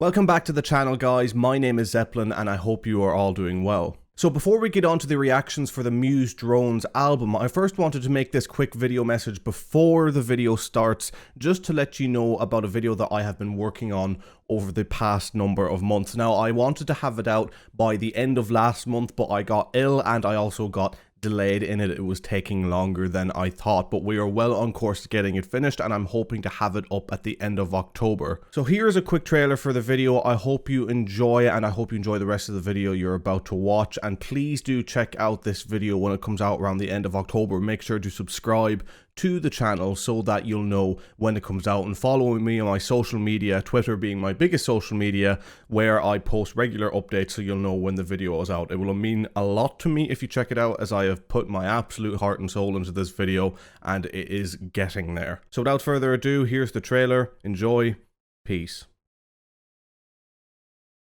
Welcome back to the channel, guys. My name is Zeppelin and I hope you are all doing well. So before we get on to the reactions for the Muse Drones album, I first wanted to make this quick video message before the video starts, just to let you know about a video that I have been working on over the past number of months. Now, I wanted to have it out by the end of last month, but I got ill and I also got delayed in it. It was taking longer than I thought, but we are well on course to getting it finished and I'm hoping to have it up at the end of October. So here's a quick trailer for the video. I hope you enjoy it and I hope you enjoy the rest of the video you're about to watch, and please do check out this video when it comes out around the end of October. Make sure to subscribe to the channel so that you'll know when it comes out, and follow me on my social media, Twitter being my biggest social media, where I post regular updates so you'll know when the video is out. It will mean a lot to me if you check it out, as I have put my absolute heart and soul into this video and it is getting there. So without further ado, here's the trailer. Enjoy. Peace.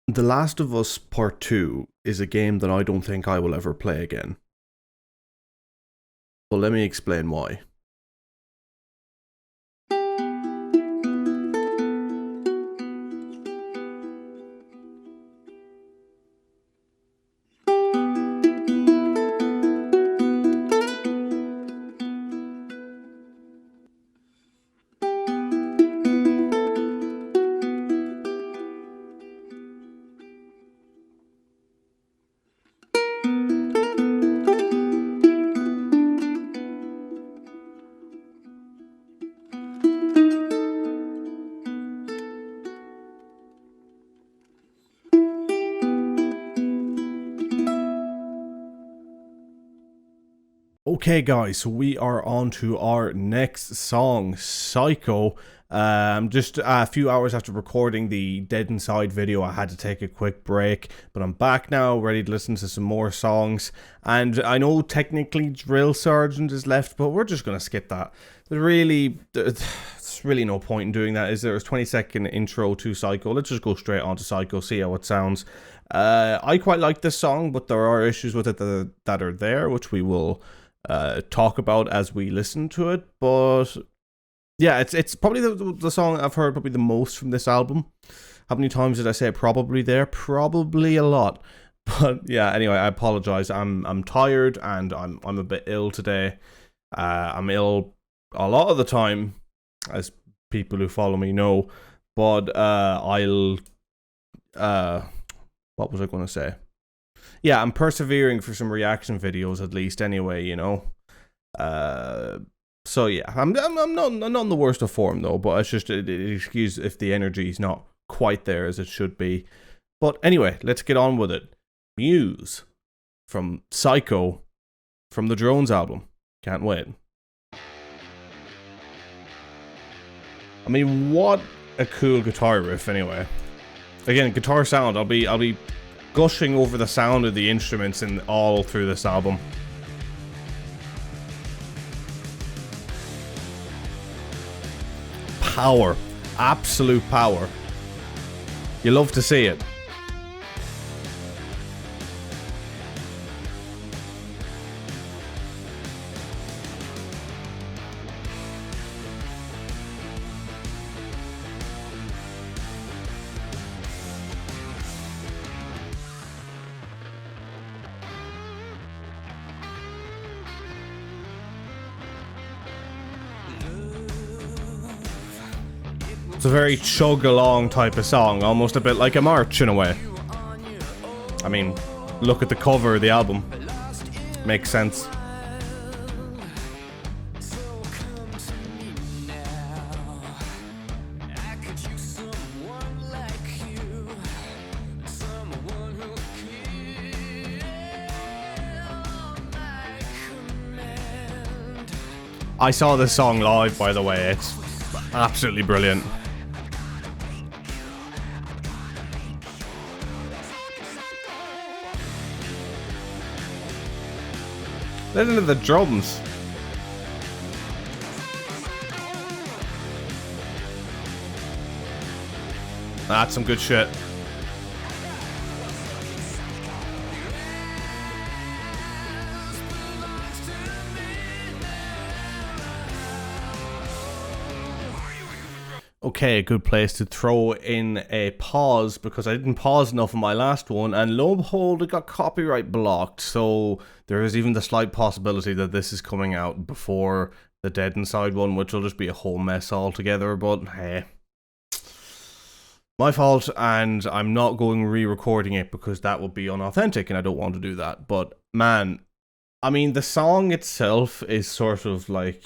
The Last of Us Part 2 is a game that I don't think I will ever play again. But let me explain why. Okay guys, so we are on to our next song, Psycho. Just a few hours after recording the Dead Inside video, I had to take a quick break, but I'm back now, ready to listen to some more songs. And I know technically Drill Sergeant is left, but we're just going to skip that. There's really no point in doing that, is there? It's 20-second intro to Psycho. Let's just go straight on to Psycho, see how it sounds. I quite like this song, but there are issues with it that are there, which we will talk about as we listen to it. But yeah, it's probably the song I've heard probably the most from this album. How many times did I say probably there? Probably a lot. But yeah, anyway, I apologize. I'm tired and I'm a bit ill today. I'm ill a lot of the time, as people who follow me know. But what was I going to say? Yeah, I'm persevering for some reaction videos at least anyway, you know. So yeah, I'm not in the worst of form though, but it's just an excuse if the energy is not quite there as it should be. But anyway, let's get on with it. Muse from Psycho from the Drones album. Can't wait. I mean, what a cool guitar riff anyway. Again, guitar sound, I'll be gushing over the sound of the instruments in all through this album. Power. Absolute power. You love to see it. It's a very chug-along type of song, almost a bit like a march in a way. I mean, look at the cover of the album. Makes sense. I saw this song live, by the way. It's absolutely brilliant. Listen to the drums. That's some good shit. Okay, a good place to throw in a pause, because I didn't pause enough on my last one, and lo and behold, it got copyright blocked. So there is even the slight possibility that this is coming out before the Dead Inside one, which will just be a whole mess altogether. But hey, my fault, and I'm not going re-recording it because that would be unauthentic, and I don't want to do that. But man, I mean, the song itself is sort of like,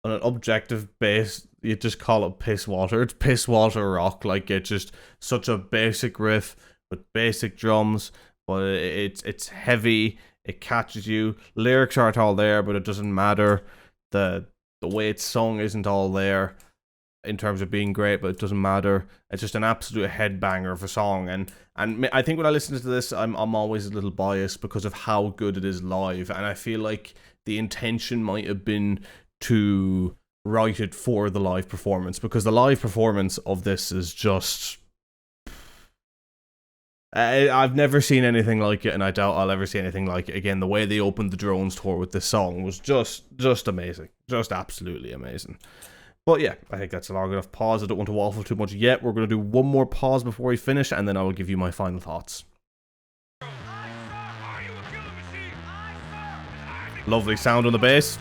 on an objective base, you just call it piss water. It's piss water rock. Like, it's just such a basic riff with basic drums, but it's heavy. It catches you. Lyrics aren't all there, but it doesn't matter. The way it's sung isn't all there in terms of being great, but it doesn't matter. It's just an absolute headbanger of a song, and I think when I listen to this, I'm always a little biased because of how good it is live, and I feel like the intention might have been to write it for the live performance, because the live performance of this is just, I've never seen anything like it, and I doubt I'll ever see anything like it again. The way they opened the Drones tour with this song was just amazing, just absolutely amazing. But yeah, I think that's a long enough pause. I don't want to waffle too much yet. We're going to do one more pause before we finish, and then I will give you my final thoughts. Lovely sound on the bass.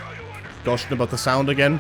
Gushing about the sound again.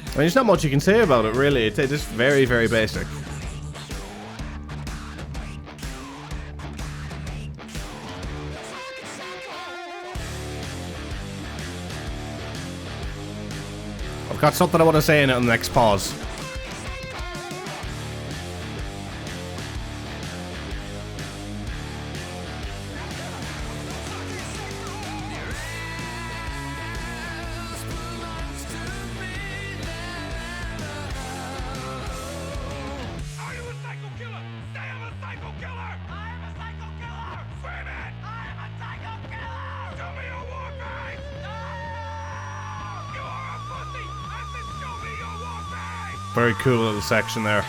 I mean, there's not much you can say about it, really. It's just very, very basic. I've got something I want to say in it on the next pause. Very cool little section there.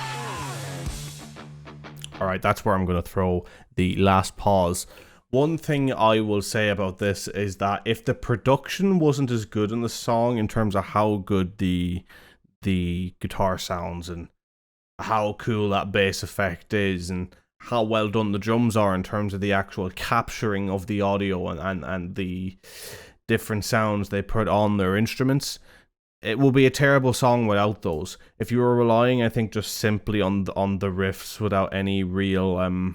Alright, that's where I'm going to throw the last pause. One thing I will say about this is that if the production wasn't as good in the song in terms of how good the guitar sounds and how cool that bass effect is and how well done the drums are in terms of the actual capturing of the audio and the different sounds they put on their instruments, it will be a terrible song without those. If you were relying, I think, just simply on the riffs without any real,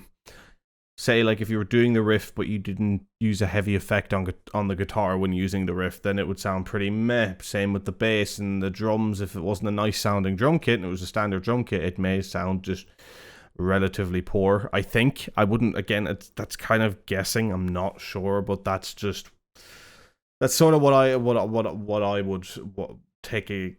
say, like if you were doing the riff but you didn't use a heavy effect on the guitar when using the riff, then it would sound pretty meh. Same with the bass and the drums. If it wasn't a nice sounding drum kit and it was a standard drum kit, it may sound just relatively poor. I think I wouldn't. Again, that's kind of guessing. I'm not sure, but that's sort of what I would take a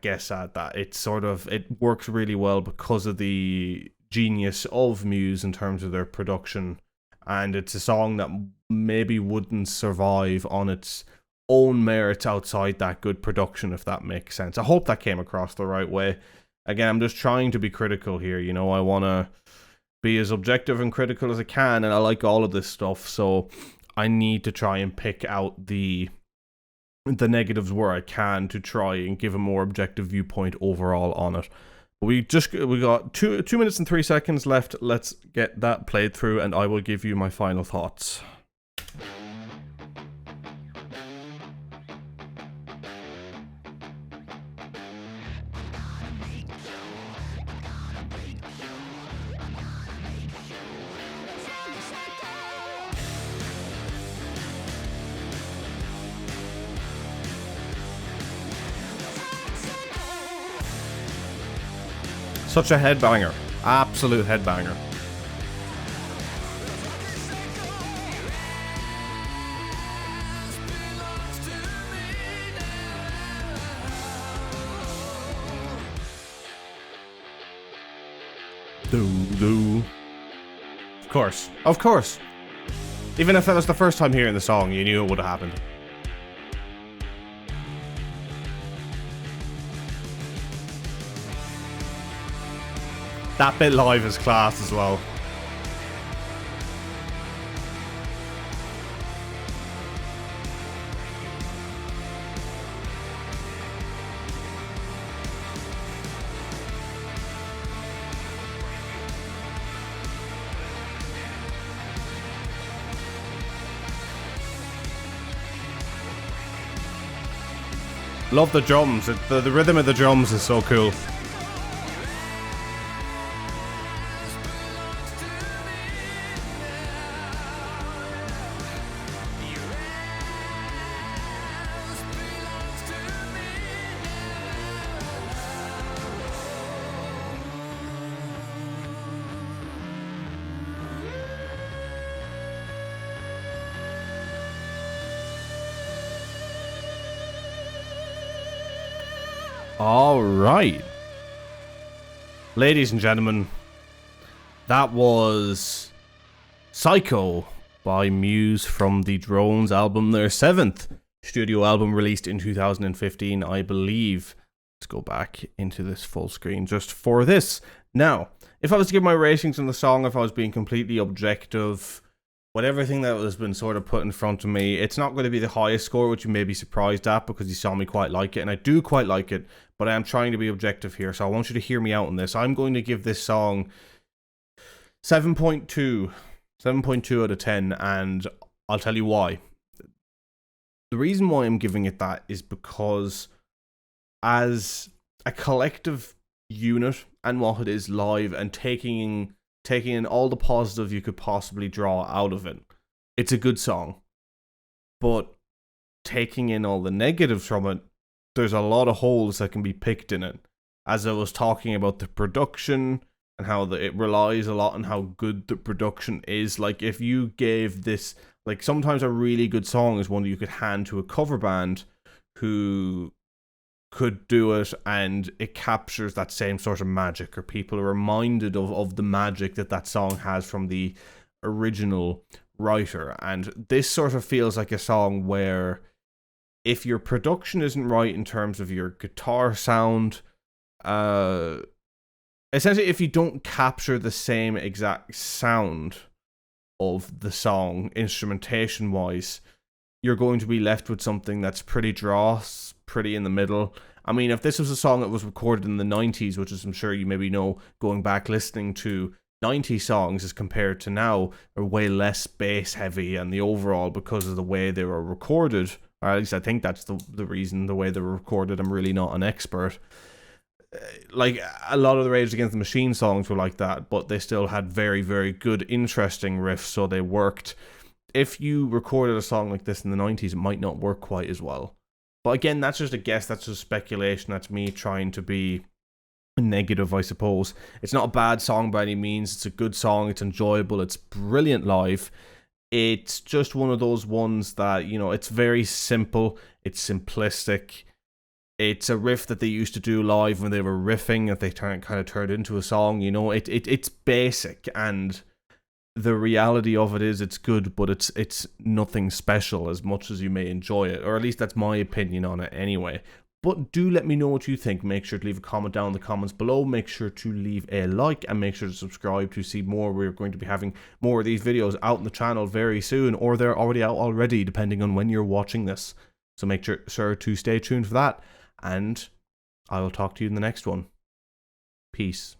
guess at. That it works really well because of the genius of Muse in terms of their production, and it's a song that maybe wouldn't survive on its own merits outside that good production, if that makes sense. I hope that came across the right way. Again, I'm just trying to be critical here, you know. I want to be as objective and critical as I can, and I like all of this stuff, so I need to try and pick out the negatives where I can to try and give a more objective viewpoint overall on it. We got 2 minutes and 3 seconds left. Let's get that played through, and I will give you my final thoughts. Such a headbanger. Absolute headbanger. Do. Of course. Of course. Even if that was the first time hearing the song, you knew it would have happened. That bit live is class as well. Love the drums. The rhythm of the drums is so cool. All right, ladies and gentlemen, that was Psycho by Muse from the Drones album, their 7th studio album released in 2015, I believe. Let's go back into this full screen just for this. Now, if I was to give my ratings on the song, if I was being completely objective, with everything that has been sort of put in front of me, it's not going to be the highest score, which you may be surprised at because you saw me quite like it, and I do quite like it, but I am trying to be objective here, so I want you to hear me out on this. I'm going to give this song 7.2 out of 10, and I'll tell you why. The reason why I'm giving it that is because as a collective unit and what it is live and taking in all the positive you could possibly draw out of it, it's a good song. But taking in all the negatives from it, there's a lot of holes that can be picked in it. As I was talking about the production and how it relies a lot on how good the production is. Like, if you gave this, like, sometimes a really good song is one that you could hand to a cover band who could do it, and it captures that same sort of magic, or people are reminded of the magic that song has from the original writer. And this sort of feels like a song where if your production isn't right in terms of your guitar sound, essentially if you don't capture the same exact sound of the song instrumentation wise, you're going to be left with something that's pretty dross, pretty in the middle. I mean, if this was a song that was recorded in the 90s, which is, I'm sure you maybe know, going back listening to 90s songs as compared to now, are way less bass heavy, and the overall, because of the way they were recorded, or at least I think that's the reason, the way they were recorded. I'm really not an expert. Like, a lot of the Rage Against the Machine songs were like that, but they still had very, very good, interesting riffs, so they worked. If you recorded a song like this in the 90s, it might not work quite as well. But again, that's just a guess, that's just speculation, that's me trying to be negative, I suppose. It's not a bad song by any means, it's a good song, it's enjoyable, it's brilliant live. It's just one of those ones that, you know, it's very simple, it's simplistic. It's a riff that they used to do live when they were riffing, that they kind of turned into a song, you know. It's basic, and the reality of it is it's good, but it's nothing special as much as you may enjoy it, or at least that's my opinion on it anyway. But do let me know what you think. Make sure to leave a comment down in the comments below. Make sure to leave a like, and make sure to subscribe to see more. We're going to be having more of these videos out on the channel very soon, or they're already out already, depending on when you're watching this. So make sure to stay tuned for that, and I will talk to you in the next one. Peace.